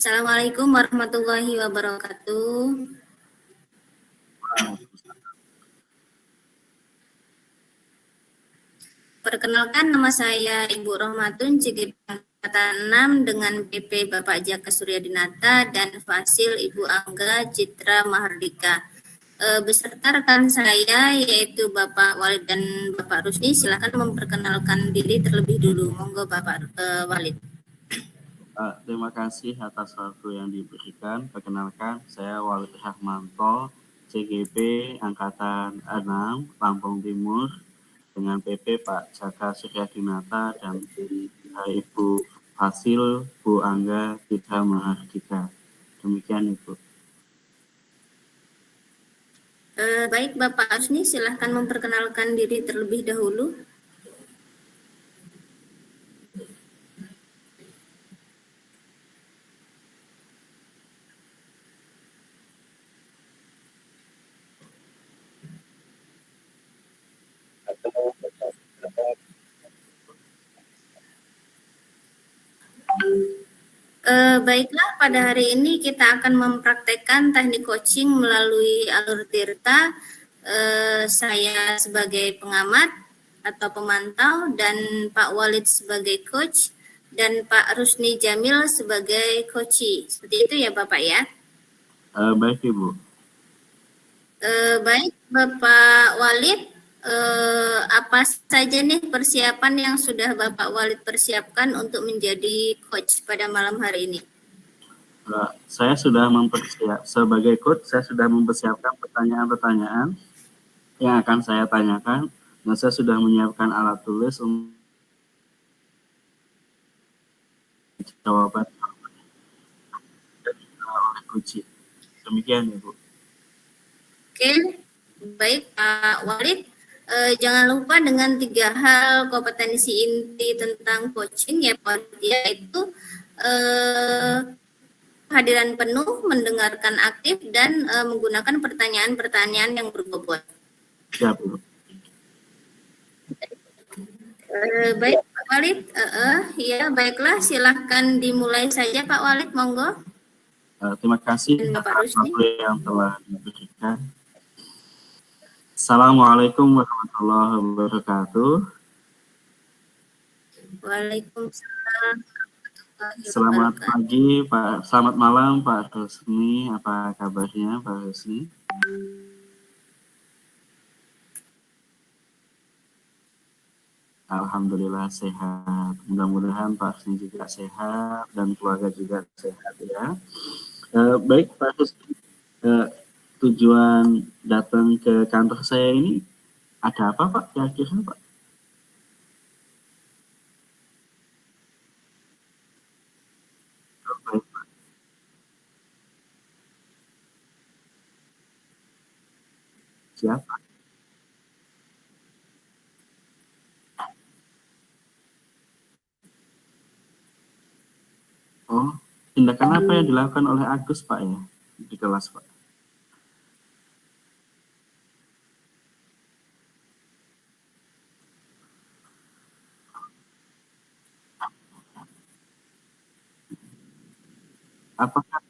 Assalamualaikum warahmatullahi wabarakatuh. Perkenalkan, nama saya Ibu Rohmatun, CGP Angkatan 6 dengan PP Bapak Jaka Suryadinata dan Fasil Ibu Angga Citra Mahardika. Beserta rekan saya yaitu Bapak Walid dan Bapak Rusni, silakan memperkenalkan diri terlebih dulu. Monggo Bapak Walid. Terima kasih atas waktu yang diberikan. Perkenalkan, saya Walid Rahmanto, CGP Angkatan 6, Lampung Timur, dengan PP Pak Jaka Suryadinata dan Ibu Fasil, Bu Angga Citra Mahardika. Demikian Ibu. Baik Bapak Rusni, silahkan memperkenalkan diri terlebih dahulu. Baiklah, pada hari ini kita akan mempraktekkan teknik coaching melalui alur Tirta. Saya sebagai pengamat atau pemantau dan Pak Walid sebagai coach dan Pak Rusni Jamil sebagai coachee. Seperti itu ya Bapak ya? Baik Ibu. Baik Bapak Walid, apa saja nih persiapan yang sudah Bapak Walid persiapkan untuk menjadi coach pada malam hari ini? Saya sudah sebagai coach, saya sudah mempersiapkan pertanyaan-pertanyaan yang akan saya tanyakan, dan saya sudah menyiapkan alat tulis untuk jawaban oleh coach. Demikian Ibu. Oke, baik Pak Walid. Jangan lupa dengan 3 hal kompetensi inti tentang coaching ya Pak, yaitu kehadiran penuh, mendengarkan aktif, dan menggunakan pertanyaan-pertanyaan yang berbobot. Siap, Bu. Baik Pak Walid, ya baiklah, silahkan dimulai saja Pak Walid, monggo. Terima kasih Bapak atas Rusni waktu yang telah diberikan. Assalamualaikum warahmatullahi wabarakatuh. Waalaikumsalam. Selamat pagi Pak, selamat malam Pak Rusni. Apa kabarnya Pak Rusni? Alhamdulillah sehat. Mudah-mudahan Pak Rusni juga sehat dan keluarga juga sehat ya. Baik Pak Rusni, tujuan datang ke kantor saya ini ada apa Pak? Kira-kira Pak? Baik, Pak. Siapa? Oh, tindakan apa yang dilakukan oleh Agus Pak ya di kelas Pak? Apakah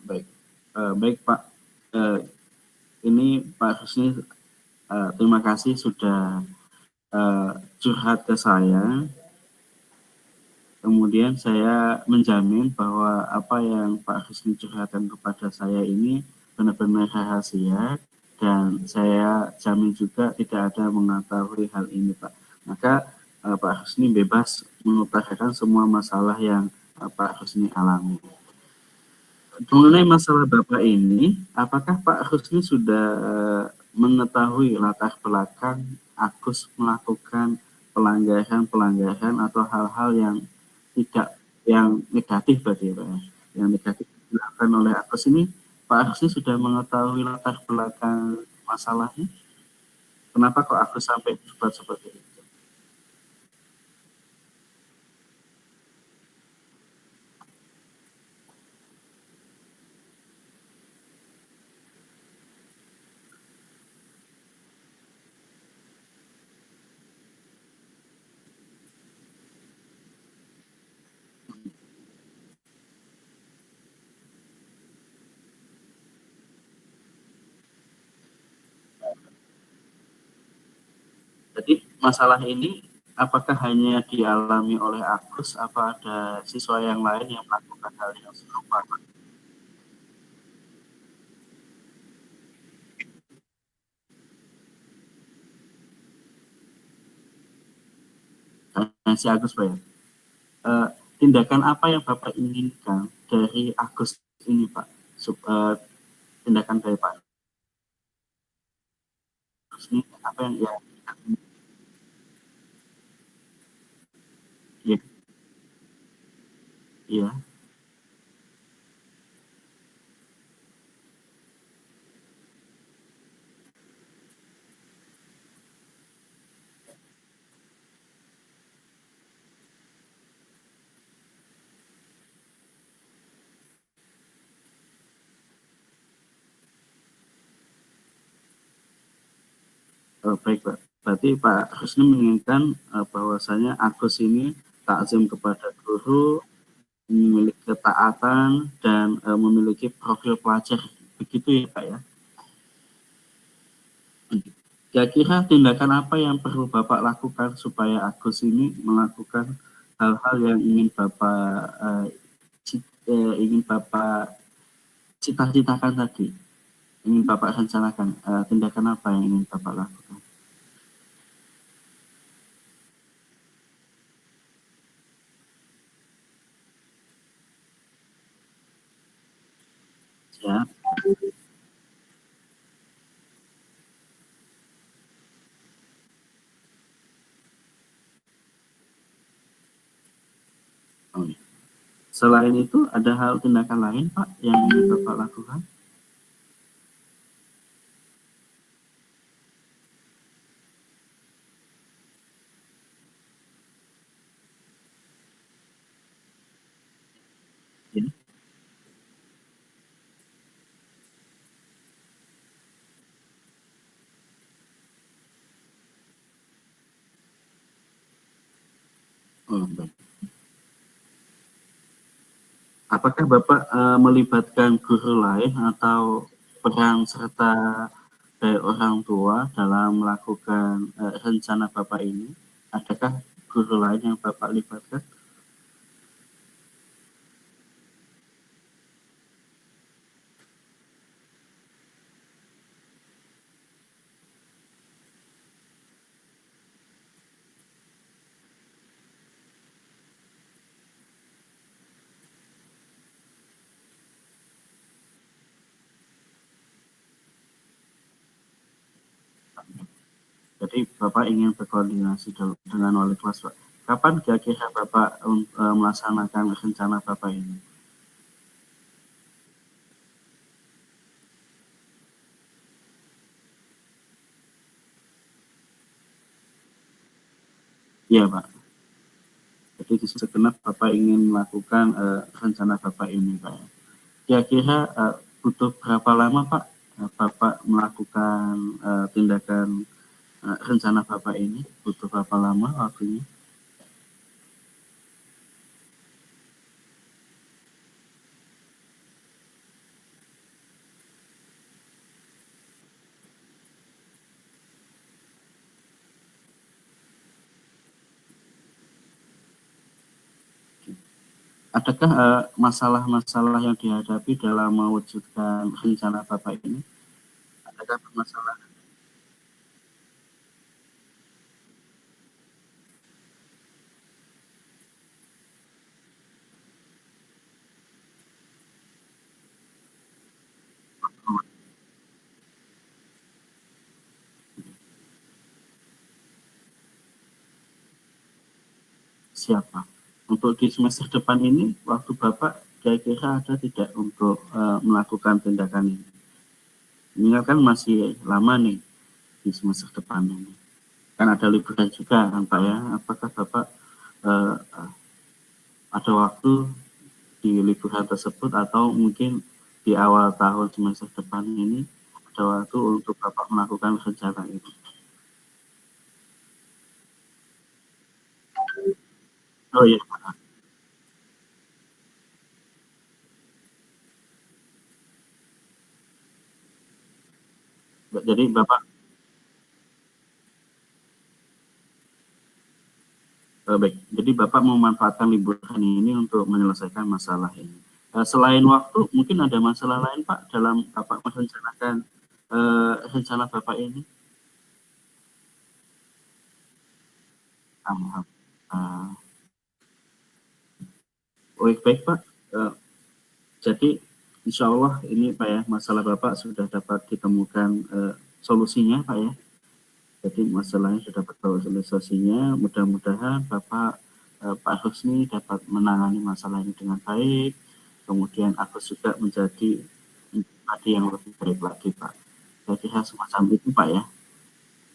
baik, baik Pak. Ini Pak Husni, terima kasih sudah curhat ke saya. Kemudian saya menjamin bahwa apa yang Pak Husni curhatkan kepada saya ini benar-benar rahasia, dan saya jamin juga tidak ada mengetahui hal ini Pak. Maka Pak Husni bebas mengutarakan semua masalah yang Pak Husni alami. Mengenai masalah Bapak ini, apakah Pak Husni sudah mengetahui latar belakang Agus melakukan pelanggaran atau hal-hal yang negatif berarti Pak ya? Yang negatif dilakukan oleh Agus ini, Pak Husni sudah mengetahui latar belakang masalahnya? Kenapa kok Agus sampai berbuat seperti itu? Jadi masalah ini apakah hanya dialami oleh Agus, apa ada siswa yang lain yang melakukan hal yang serupa? Si Agus, Pak ya. Tindakan apa yang Bapak inginkan dari Agus ini, Pak? Tindakan dari Pak Agus ini apa yang ya, ya. Baik, Pak. Berarti Pak Husni menginginkan bahwasanya Agus ini takzim kepada guru, memiliki ketaatan, dan memiliki profil pelajar. Begitu ya, Pak ya? Kira-kira tindakan apa yang perlu Bapak lakukan supaya Agus ini melakukan hal-hal yang ingin Bapak cita-citakan tadi, ingin Bapak rencanakan, tindakan apa yang ingin Bapak lakukan? Ya, oh, ya. Selain itu ada hal tindakan lain Pak yang ingin Bapak lakukan? Ya. Oh, baik. Apakah Bapak melibatkan guru lain atau peran serta dari orang tua dalam melakukan rencana Bapak ini? Adakah guru lain yang Bapak libatkan? Jadi Bapak ingin berkoordinasi dengan wali kelas, Pak. Kapan kira-kira Bapak melaksanakan rencana Bapak ini? Iya, Pak. Jadi segenap Bapak ingin melakukan rencana Bapak ini, Pak. Kira-kira butuh berapa lama, Pak, Bapak melakukan tindakan rencana Bapak ini? Butuh berapa lama waktunya? Adakah masalah-masalah yang dihadapi dalam mewujudkan rencana Bapak ini? Adakah permasalahan? Siapa? Untuk di semester depan ini, waktu Bapak kira-kira ada tidak untuk melakukan tindakan ini? Ini kan masih lama nih di semester depan ini. Kan ada liburan juga kan Pak ya. Apakah Bapak eh, ada waktu di liburan tersebut atau mungkin di awal tahun semester depan ini ada waktu untuk Bapak melakukan rencana itu? Oh iya, jadi Bapak Baik, jadi Bapak memanfaatkan liburan ini untuk menyelesaikan masalah ini. Selain waktu, mungkin ada masalah lain Pak dalam Bapak merencanakan rencana Bapak ini? Alhamdulillah. Baik Pak. Jadi insya Allah ini Pak ya, masalah Bapak sudah dapat ditemukan solusinya Pak ya. Jadi masalahnya sudah dapat solusinya. Mudah-mudahan Bapak Pak Husni dapat menangani masalah ini dengan baik. Kemudian aku juga menjadi pribadi yang lebih baik lagi Pak. Jadi hal semacam itu Pak ya.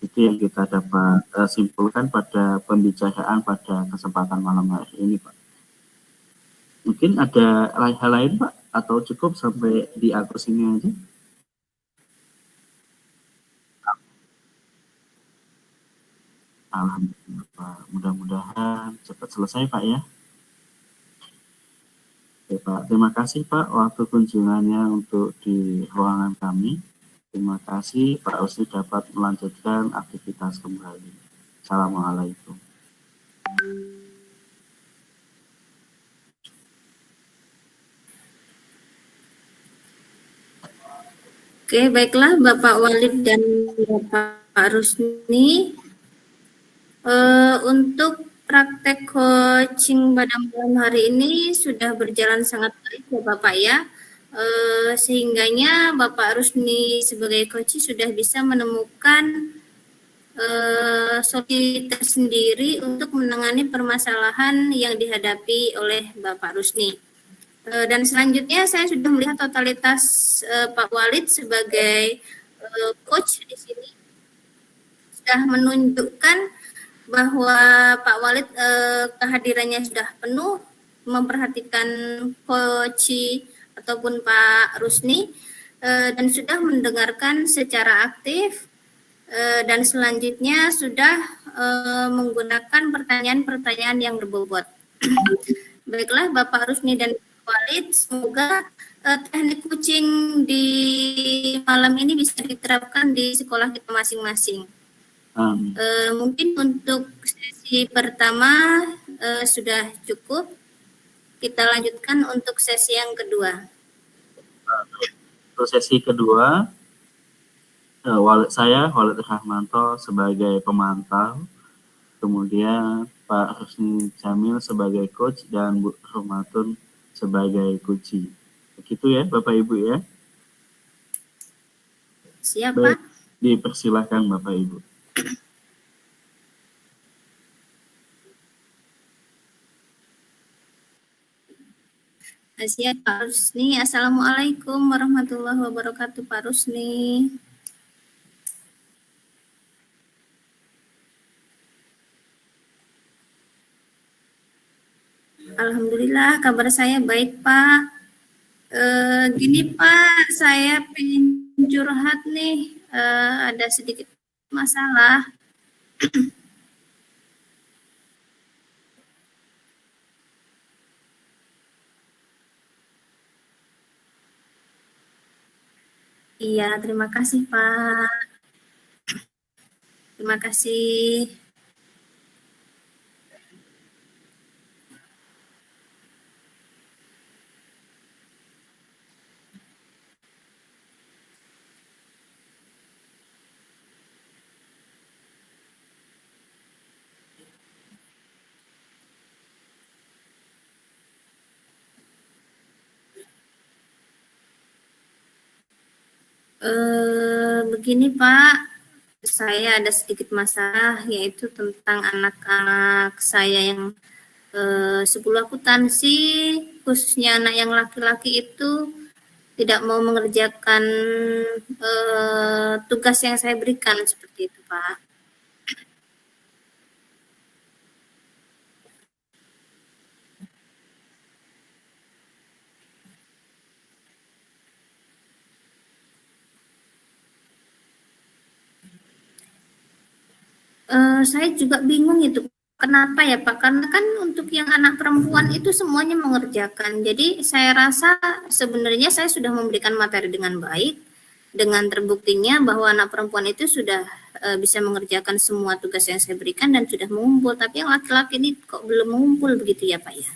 Itu yang kita dapat simpulkan pada pembicaraan pada kesempatan malam hari ini Pak. Mungkin ada hal lain Pak? Atau cukup sampai di aku sini aja? Alhamdulillah Pak. Mudah-mudahan cepat selesai Pak ya. Oke, Pak. Terima kasih Pak waktu kunjungannya untuk di ruangan kami. Terima kasih Pak Husni dapat melanjutkan aktivitas kembali. Assalamualaikum. Oke, baiklah Bapak Walid dan Bapak Rusni. Untuk praktek coaching pada malam hari ini sudah berjalan sangat baik ya Bapak ya. Sehingganya Bapak Rusni sebagai coach sudah bisa menemukan solusi tersendiri untuk menangani permasalahan yang dihadapi oleh Bapak Rusni. Dan selanjutnya saya sudah melihat totalitas Pak Walid sebagai coach di sini sudah menunjukkan bahwa Pak Walid kehadirannya sudah penuh, memperhatikan coach ataupun Pak Rusni dan sudah mendengarkan secara aktif dan selanjutnya sudah menggunakan pertanyaan-pertanyaan yang berbobot. Baiklah Bapak Rusni dan Walid, semoga teknik coaching di malam ini bisa diterapkan di sekolah kita masing-masing. Mungkin untuk sesi pertama sudah cukup. Kita lanjutkan untuk sesi yang kedua. Untuk sesi kedua, Walid Rahmanto sebagai pemantau, kemudian Pak Husni Jamil sebagai coach dan Bu Romatun sebagai kunci. Begitu ya Bapak Ibu ya. Siap Baik, Pak. dipersilakan Bapak Ibu. Siap Pak Rusni. Assalamualaikum warahmatullahi wabarakatuh Pak Rusni. Alhamdulillah kabar saya baik Pak. Gini Pak, saya pengen curhat nih, ada sedikit masalah. Iya, terima kasih Pak. Terima kasih. Begini Pak, saya ada sedikit masalah yaitu tentang anak-anak saya yang 10 akuntansi, khususnya anak yang laki-laki itu tidak mau mengerjakan tugas yang saya berikan seperti itu Pak. Saya juga bingung itu. Kenapa ya Pak? Karena kan untuk yang anak perempuan itu semuanya mengerjakan. Jadi saya rasa sebenarnya saya sudah memberikan materi dengan baik. dengan terbuktinya bahwa anak perempuan itu sudah bisa mengerjakan semua tugas yang saya berikan dan sudah mengumpul, tapi yang laki-laki ini kok belum mengumpul begitu ya Pak ya?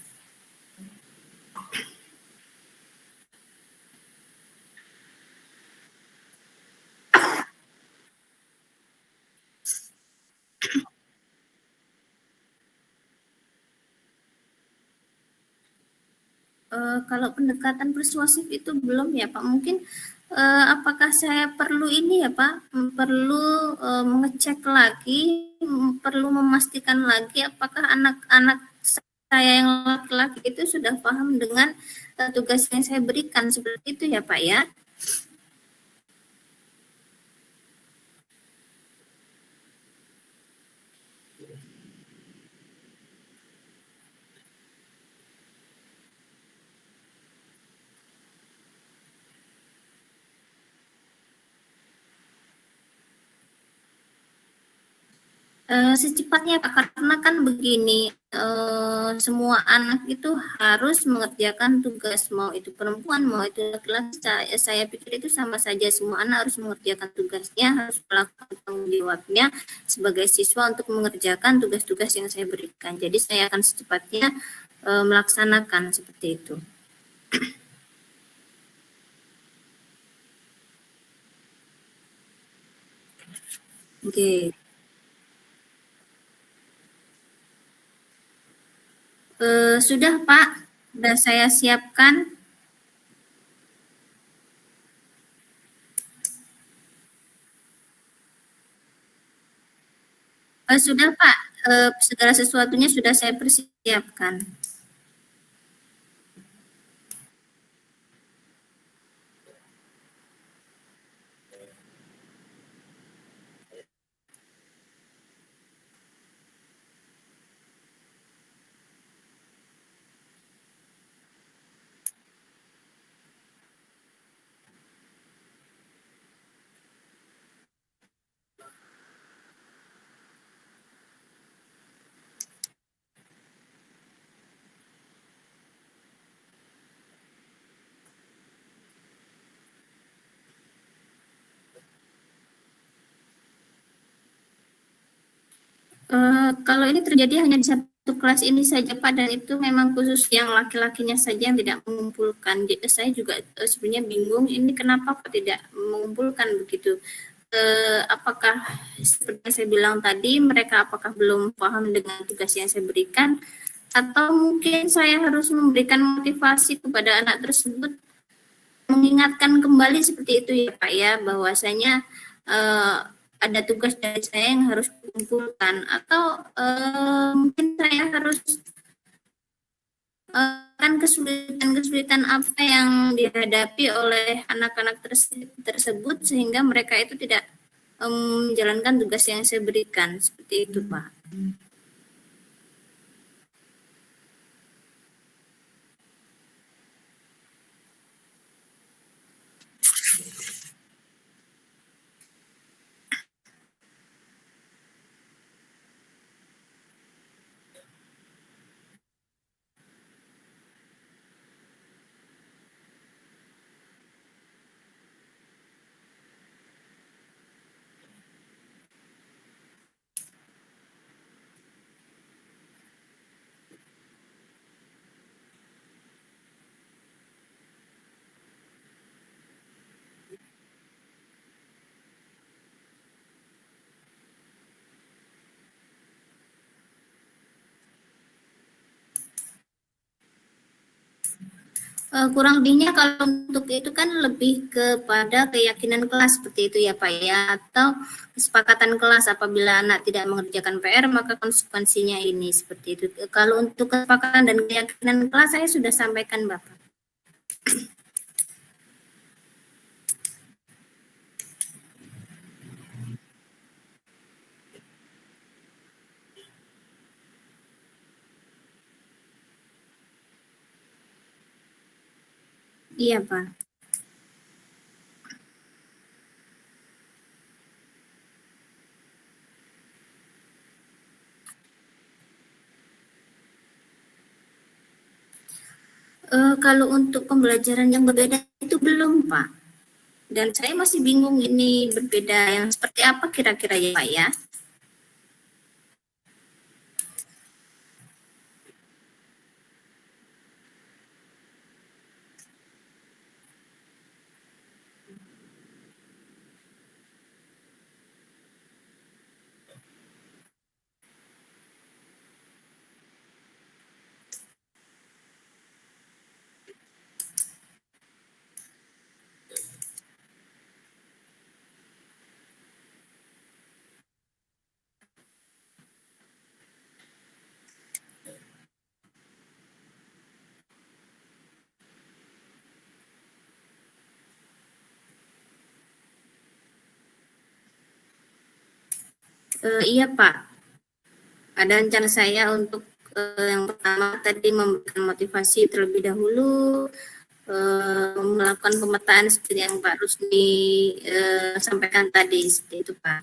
Kalau pendekatan persuasif itu belum ya Pak, mungkin apakah saya perlu ini ya Pak, perlu mengecek lagi, perlu memastikan lagi apakah anak-anak saya yang laki-laki itu sudah paham dengan tugas yang saya berikan, seperti itu ya Pak ya? Secepatnya Pak, karena kan begini, semua anak itu harus mengerjakan tugas, mau itu perempuan, mau itu laki-laki, saya pikir itu sama saja, semua anak harus mengerjakan tugasnya, harus melakukan tanggung jawabnya sebagai siswa untuk mengerjakan tugas-tugas yang saya berikan. Jadi saya akan secepatnya melaksanakan seperti itu. Oke. Sudah Pak, sudah saya siapkan. Sudah Pak, segala sesuatunya sudah saya persiapkan. Kalau ini terjadi hanya di satu kelas ini saja Pak, dan itu memang khusus yang laki-lakinya saja yang tidak mengumpulkan. Jadi saya juga sebenarnya bingung ini kenapa Pak tidak mengumpulkan begitu. Apakah seperti yang saya bilang tadi, mereka apakah belum paham dengan tugas yang saya berikan, atau mungkin saya harus memberikan motivasi kepada anak tersebut, mengingatkan kembali seperti itu ya Pak ya, bahwasanya ada tugas dari saya yang harus dikumpulkan, atau mungkin saya harus kan kesulitan-kesulitan apa yang dihadapi oleh anak-anak tersebut sehingga mereka itu tidak menjalankan tugas yang saya berikan, seperti itu Pak. Kurang lebihnya kalau untuk itu kan lebih kepada keyakinan kelas seperti itu ya Pak ya, atau kesepakatan kelas apabila anak tidak mengerjakan PR maka konsekuensinya ini, seperti itu. Kalau untuk kesepakatan dan keyakinan kelas saya sudah sampaikan Bapak. Iya Pak. Kalau untuk pembelajaran yang berbeda itu belum Pak. Dan saya masih bingung ini berbeda yang seperti apa kira-kira ya Pak ya? Iya Pak, ada rencana saya untuk yang pertama tadi memberikan motivasi terlebih dahulu, melakukan pemetaan seperti yang Pak Rusdi sampaikan tadi, seperti itu Pak.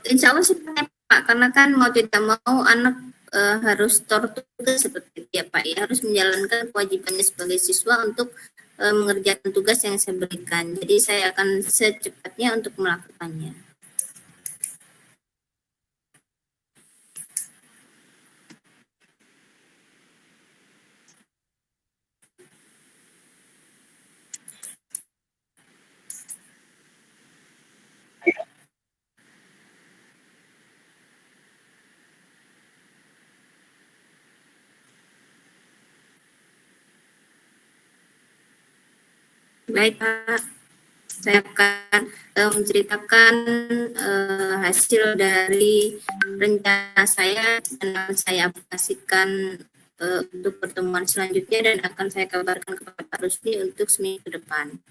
Insya Allah sih Pak, karena kan mau tidak mau anak harus tugas seperti itu ya Pak, ya harus menjalankan kewajibannya sebagai siswa untuk mengerjakan tugas yang saya berikan. Jadi saya akan secepatnya untuk melakukannya. Baik Pak, saya akan menceritakan hasil dari rencana saya dan akan saya aplikasikan untuk pertemuan selanjutnya dan akan saya kabarkan kepada Pak Rusdi untuk seminggu ke depan.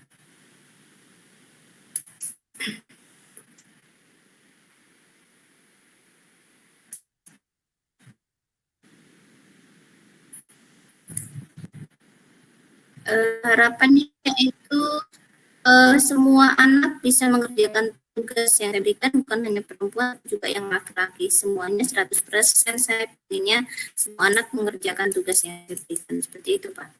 Harapannya itu semua anak bisa mengerjakan tugas yang diberikan, bukan hanya perempuan, juga yang laki-laki. Semuanya 100% saya inginnya semua anak mengerjakan tugas yang diberikan. Seperti itu, Pak.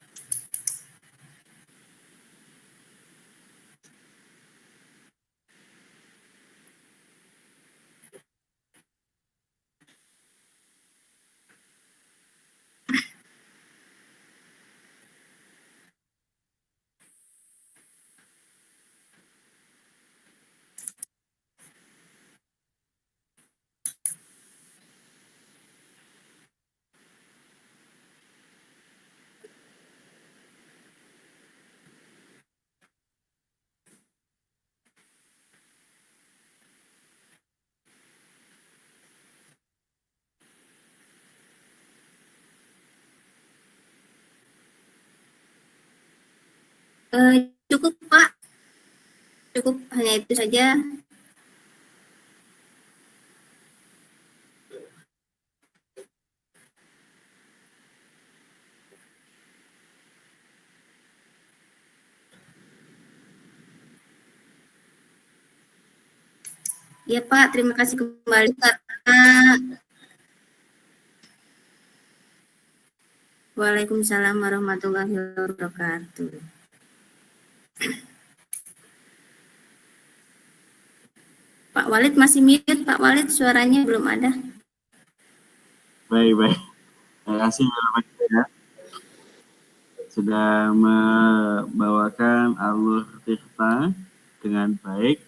Cukup, Pak. Cukup hanya itu saja. Ya, Pak. Terima kasih kembali karena Waalaikumsalam warahmatullahi wabarakatuh. Pak Walid masih mute, Pak Walid suaranya belum ada. Baik. Terima kasih Bapak ya. Sudah membawakan alur tirta dengan baik,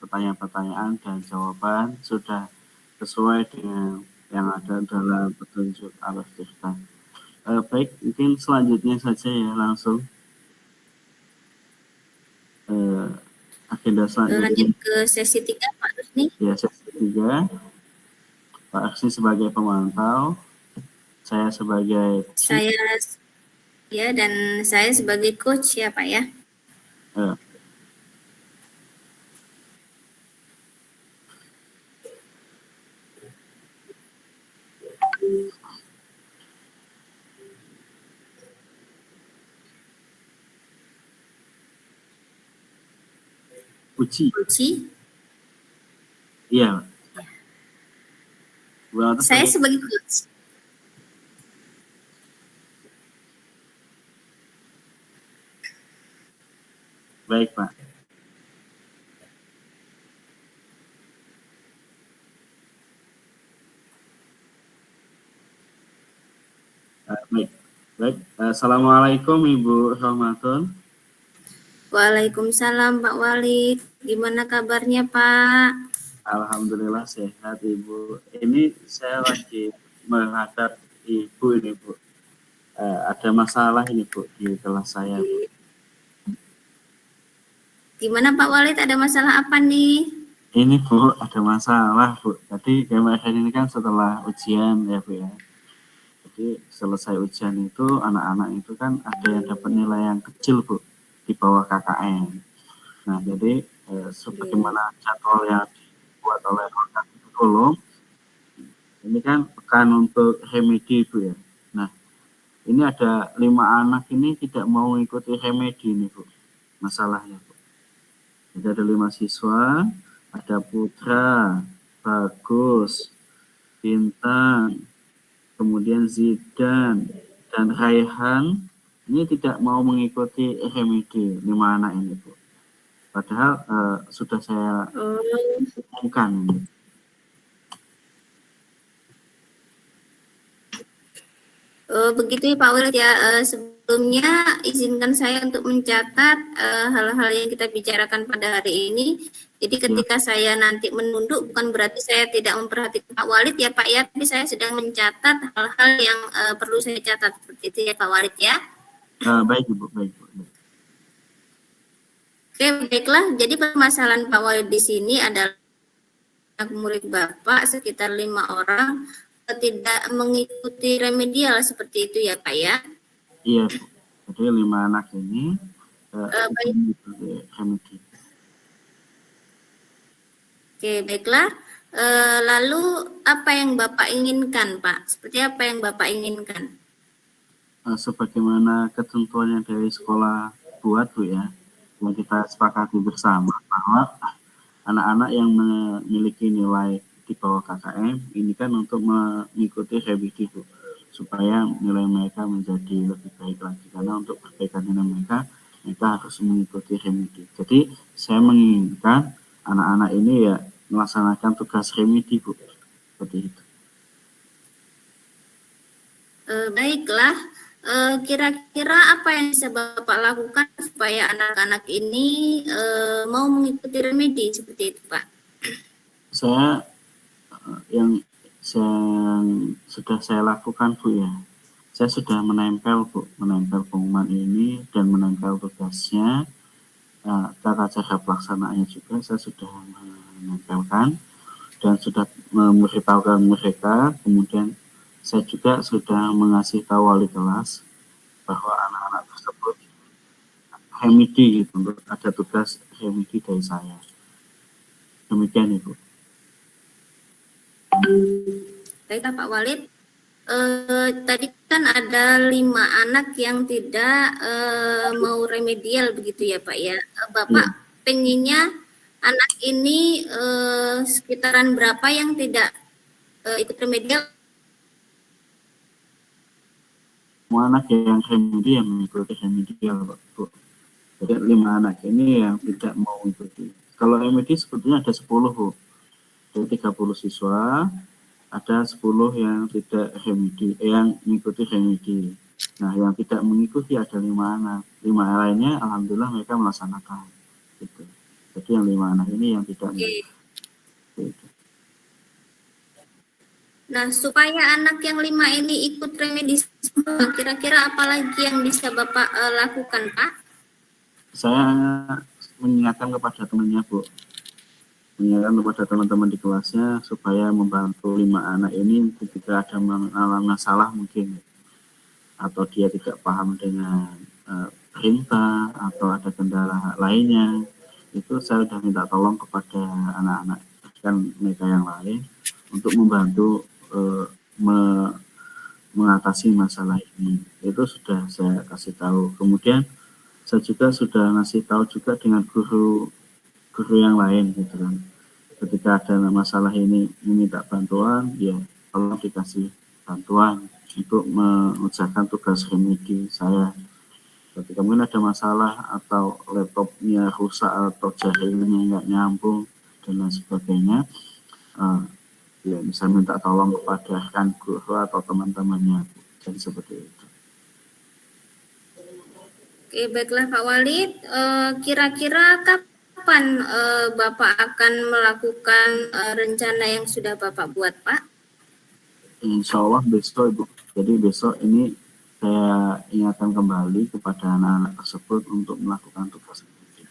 pertanyaan-pertanyaan dan jawaban sudah sesuai dengan yang ada dalam petunjuk alur tirta. Baik, mungkin selanjutnya saja ya langsung agenda selanjutnya. Lanjut ke sesi 3 Pak Rusdi. Ya, sesi 3. Pak Rusdi sebagai pemantau, saya sebagai dan saya sebagai coach ya Pak ya. Uci. Uci. Iya. Saya sebagai coach. Baik, Pak. Baik. Assalamualaikum Ibu Rahmatun. Waalaikumsalam Pak Walid. Gimana kabarnya Pak? Alhamdulillah sehat Ibu. Ini saya lagi menghadap Ibu ini Bu. Ada masalah ini Bu di kelas saya Bu. Gimana Pak Walid, ada masalah apa nih? Ini Bu, ada masalah Bu. Tadi kemarin ini kan setelah ujian ya Bu ya. Jadi selesai ujian itu anak-anak itu kan ada yang dapat nilai yang kecil Bu, di bawah KKM. Nah jadi sebagaimana jadwal yang dibuat oleh kurikulum, ini kan pekan untuk remedi Bu ya. Nah ini ada 5 anak ini tidak mau ikuti remedi ini Bu, masalahnya Bu. Jadi ada 5 siswa, ada Putra, Bagus, Bintang, kemudian Zidan, dan Raihan ini tidak mau mengikuti remedi 5 anak ini Bu. Padahal sudah saya umumkan ini. Begitu ya Pak Walid ya. Sebelumnya izinkan saya untuk mencatat hal-hal yang kita bicarakan pada hari ini. Jadi ketika saya nanti menunduk bukan berarti saya tidak memperhatikan Pak Walid ya Pak ya, tapi saya sedang mencatat hal-hal yang perlu saya catat, seperti itu ya Pak Walid ya. Baik Ibu, baik Bu. Oke, baiklah. Jadi permasalahan Pak Walid di sini adalah murid Bapak sekitar 5 orang tidak mengikuti remedial, seperti itu ya Pak ya? Iya Bu. Jadi 5 anak ini mengikuti remedi. Oke, baiklah. Lalu apa yang Bapak inginkan Pak? Seperti apa yang Bapak inginkan? Sebagaimana ketentuan yang dari sekolah buat Bu ya, yang kita sepakati bersama bahwa anak-anak yang memiliki nilai di bawah KKM ini kan untuk mengikuti remedi Bu, supaya nilai mereka menjadi lebih baik lagi, karena untuk perbaikan nilai mereka harus mengikuti remedi. Jadi saya menginginkan anak-anak ini ya melaksanakan tugas remedi Bu, seperti itu. Baiklah, kira-kira apa yang bisa Bapak lakukan supaya anak-anak ini mau mengikuti remedi seperti itu Pak? Saya yang sudah saya lakukan Bu ya, saya sudah menempel pengumuman ini dan menempel tugasnya, tata cara pelaksanaannya juga saya sudah menempelkan dan sudah memberitahukan mereka. Kemudian saya juga sudah mengasih tahu wali kelas bahwa anak-anak tersebut remedi gitu, ada tugas remedi dari saya. Demikian Ibu. Baiklah Pak Walid, tadi kan ada 5 anak yang tidak mau remedial begitu ya Pak ya. Bapak pengennya anak ini sekitaran berapa yang tidak ikut remedial? Semua anak yang remedi yang mengikuti remedial Pak Bu. Jadi 5 anak ini yang tidak mau mengikuti. Kalau remedi sebetulnya ada 10 Bu. Dari 30 siswa, ada 10 yang tidak remedi, yang mengikuti remedi. Nah, yang tidak mengikuti ada 5 anak. 5 lainnya, alhamdulillah mereka melaksanakan. Gitu. Jadi yang 5 anak ini yang tidak mengikuti. Gitu. Nah, supaya anak yang 5 ini ikut remedi semua, kira-kira apa lagi yang bisa Bapak lakukan, Pak? Saya mengingatkan kepada temannya, Bu. Mengingatkan kepada teman-teman di kelasnya supaya membantu 5 anak ini ketika ada mengalami masalah mungkin, atau dia tidak paham dengan perintah atau ada kendala lainnya, itu saya sudah minta tolong kepada anak-anak dan mereka yang lain untuk membantu mengatasi masalah ini. Itu sudah saya kasih tahu. Kemudian saya juga sudah ngasih tahu juga dengan guru yang lain gitu kan. Ketika ada masalah ini meminta bantuan, ya tolong dikasih bantuan untuk mengerjakan tugas remedi saya. Ketika mungkin ada masalah atau laptopnya rusak atau jaringannya nggak nyambung dan lain sebagainya, ya bisa minta tolong kepada rekan guru atau teman-temannya. Jadi seperti itu. Oke, baiklah Pak Walid. Kira-kira kapan Bapak akan melakukan rencana yang sudah Bapak buat, Pak? Insya Allah besok Ibu. Jadi besok ini saya ingatkan kembali kepada anak-anak tersebut untuk melakukan tugas ini.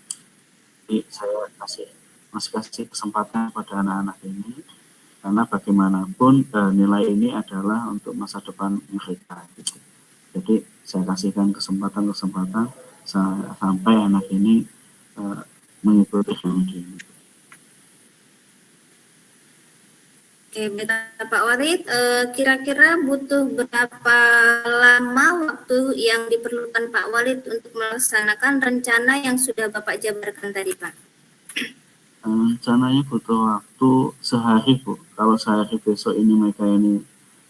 Jadi saya masih kasih kesempatan kepada anak-anak ini, karena bagaimanapun nilai ini adalah untuk masa depan mereka. Gitu. Jadi saya kasihkan kesempatan sampai anak ini mengikuti remedi ini. Oke, Pak Walid, kira-kira butuh berapa lama waktu yang diperlukan Pak Walid untuk melaksanakan rencana yang sudah Bapak jabarkan tadi, Pak? Rencananya butuh waktu sehari, Bu. Kalau sehari besok ini mereka ini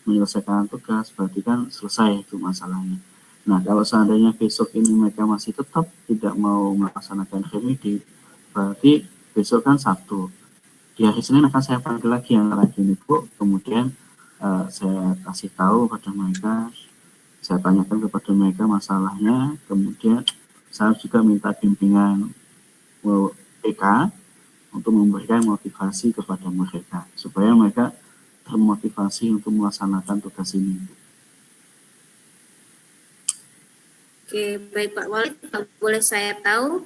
menyelesaikan tugas, berarti kan selesai itu masalahnya. Nah, kalau seandainya besok ini mereka masih tetap tidak mau melaksanakan remedi, berarti besok kan Sabtu. Di hari Senin akan saya panggil lagi yang lagi ini, Bu. Kemudian saya kasih tahu kepada mereka, saya tanyakan kepada mereka masalahnya, kemudian saya juga minta bimbingan PK untuk memberikan motivasi kepada mereka, supaya mereka termotivasi untuk melaksanakan tugas ini. Oke, baik Pak Walid, boleh saya tahu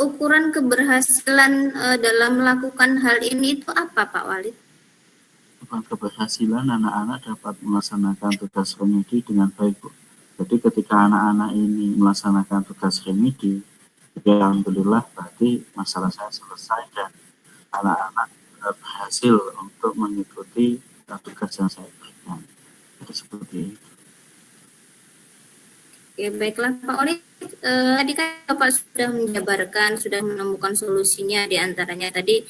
ukuran keberhasilan dalam melakukan hal ini itu apa, Pak Walid? Ukuran keberhasilan anak-anak dapat melaksanakan tugas remedi dengan baik, Bu. Jadi ketika anak-anak ini melaksanakan tugas remedi, ya alhamdulillah berarti masalah saya selesai dan anak-anak berhasil untuk mengikuti tugas yang saya berikan. Jadi seperti itu. Ya, baiklah Pak Walid, tadi kan Bapak sudah menjabarkan, sudah menemukan solusinya, diantaranya tadi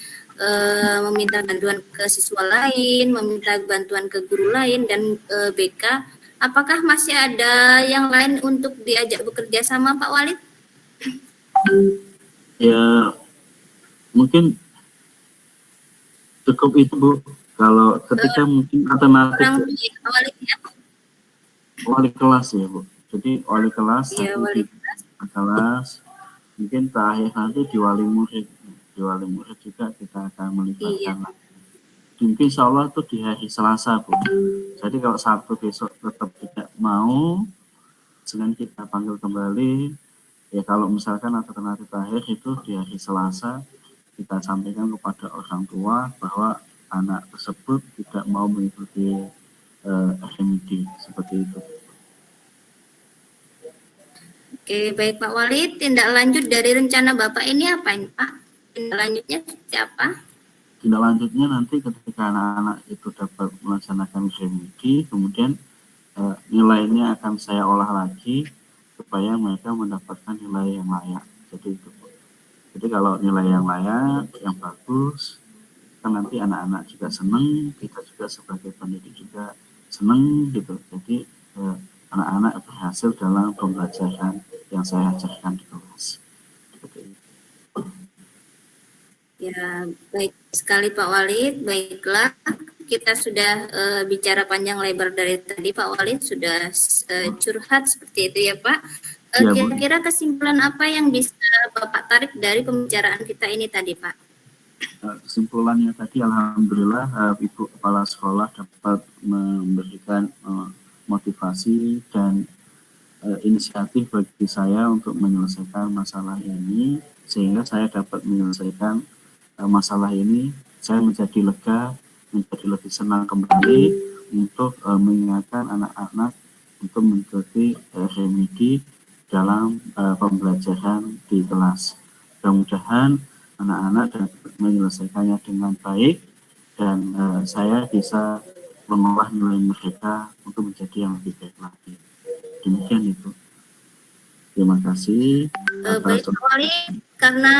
meminta bantuan ke siswa lain, meminta bantuan ke guru lain, dan BK. Apakah masih ada yang lain untuk diajak bekerja sama Pak Walid? Ya, mungkin cukup itu, Bu. Kalau ketika mungkin alternatif Pak Walid, ya? Wali kelas ya, Bu. Jadi wali kelas, ya, wali kelas, mungkin terakhir nanti di wali murid juga kita akan melibatkan lagi. Mungkin insya Allah itu di hari Selasa, Bu. Jadi kalau Sabtu besok tetap tidak mau, Senin kita panggil kembali. Ya kalau misalkan alternatif terakhir itu di hari Selasa, kita sampaikan kepada orang tua bahwa anak tersebut tidak mau mengikuti remedi seperti itu. Oke, baik Pak Walid, tindak lanjut dari rencana Bapak ini apa ini Pak? Tindak lanjutnya seperti apa? Tindak lanjutnya nanti ketika anak-anak itu dapat melaksanakan remedi, kemudian nilainya akan saya olah lagi supaya mereka mendapatkan nilai yang layak. Jadi itu. Jadi kalau nilai yang layak, yang bagus, kan nanti anak-anak juga senang, kita juga sebagai pendidik juga senang gitu. Jadi anak-anak berhasil dalam pembelajaran yang saya ajarkan di kelas. Ya, baik sekali Pak Walid. Baiklah, kita sudah bicara panjang lebar dari tadi Pak Walid, sudah curhat seperti itu ya Pak. Kira-kira kesimpulan apa yang bisa Bapak tarik dari pembicaraan kita ini tadi Pak? Kesimpulannya tadi alhamdulillah Ibu Kepala Sekolah dapat memberikan motivasi dan inisiatif bagi saya untuk menyelesaikan masalah ini, sehingga saya dapat menyelesaikan masalah ini. Saya menjadi lega, menjadi lebih senang kembali untuk mengingatkan anak-anak untuk mengikuti remedi dalam pembelajaran di kelas. Mudah-mudahan anak-anak dapat menyelesaikannya dengan baik dan saya bisa mengolah nilai mereka untuk menjadi yang lebih baik lagi. Demikian itu. Terima kasih. Baik Pak Walid, karena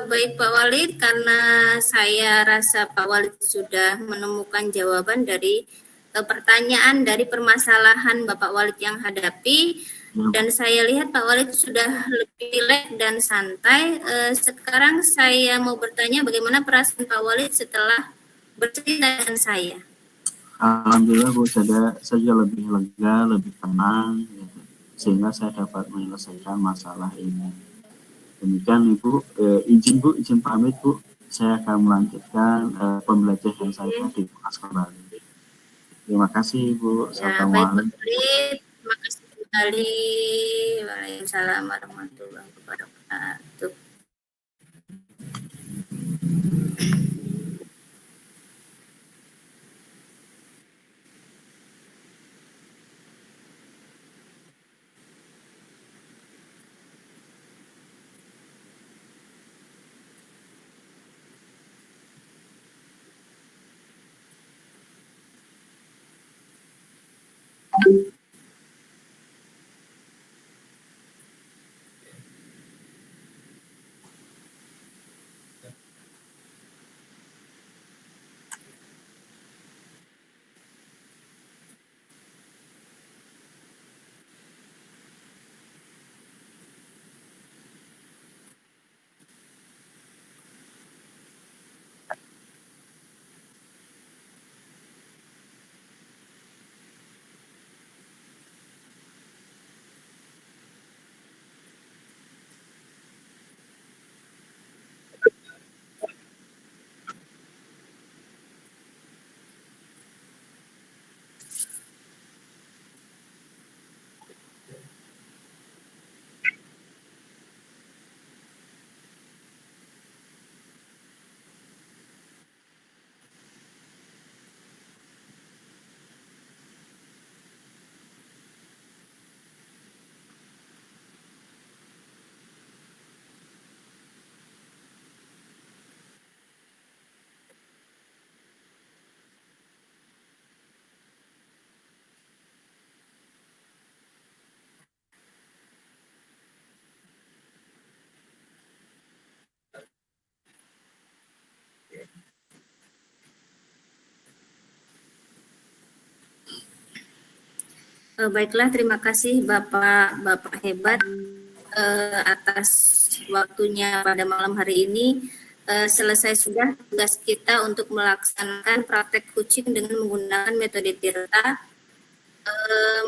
Baik Pak Walid, karena saya rasa Pak Walid sudah menemukan jawaban dari pertanyaan dari permasalahan Bapak Walid yang hadapi, dan saya lihat Pak Walid sudah lebih rileks dan santai. Sekarang saya mau bertanya bagaimana perasaan Pak Walid setelah bercerita dengan saya. Alhamdulillah Bu, saya lebih lega, lebih tenang, gitu, sehingga saya dapat menyelesaikan masalah ini. Demikian Ibu, izin pamit Bu, saya akan melanjutkan pembelajaran saya di kelas kembali. Terima kasih Ibu. Ya, baik Pak Walid, terima kasih kembali. Waalaikumsalam warahmatullahi wabarakatuh. Baiklah, terima kasih Bapak hebat atas waktunya pada malam hari ini. Selesai sudah tugas kita untuk melaksanakan praktek coaching dengan menggunakan metode Tirta.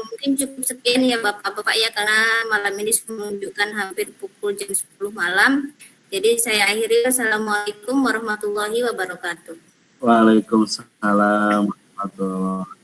Mungkin cukup sekian ya Bapak-Bapak ya, karena malam ini sudah menunjukkan hampir pukul jam 10 malam. Jadi saya akhiri. Assalamualaikum warahmatullahi wabarakatuh. Waalaikumsalam warahmatullahi wabarakatuh.